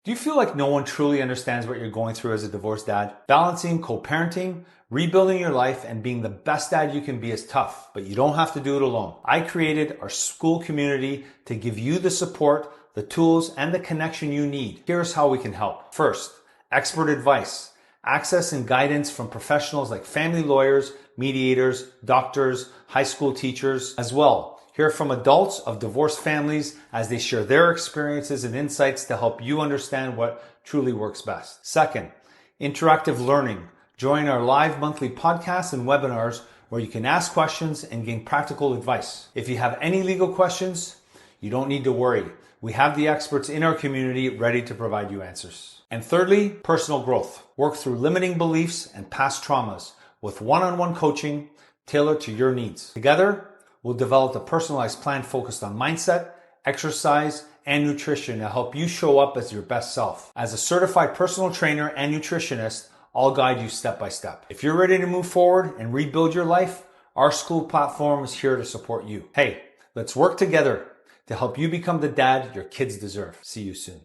Do you feel like no one truly understands what you're going through as a divorced dad? Balancing co-parenting, rebuilding your life, and being the best dad you can be is tough, but you don't have to do it alone. I created our Skool community to give you the support, the tools, and the connection you need. Here's how we can help. First, expert advice. Access and guidance from professionals like family lawyers, mediators, doctors, high school teachers as well. Hear from adults of divorced families as they share their experiences and insights to help you understand what truly works best. Second, interactive learning. Join our live monthly podcasts and webinars where you can ask questions and gain practical advice. If you have any legal questions, you don't need to worry. We have the experts in our community ready to provide you answers. And thirdly, personal growth. Work through limiting beliefs and past traumas with one-on-one coaching tailored to your needs. Together, we'll develop a personalized plan focused on mindset, exercise, and nutrition to help you show up as your best self. As a certified personal trainer and nutritionist, I'll guide you step by step. If you're ready to move forward and rebuild your life, our Skool platform is here to support you. Hey, let's work together to help you become the dad your kids deserve. See you soon.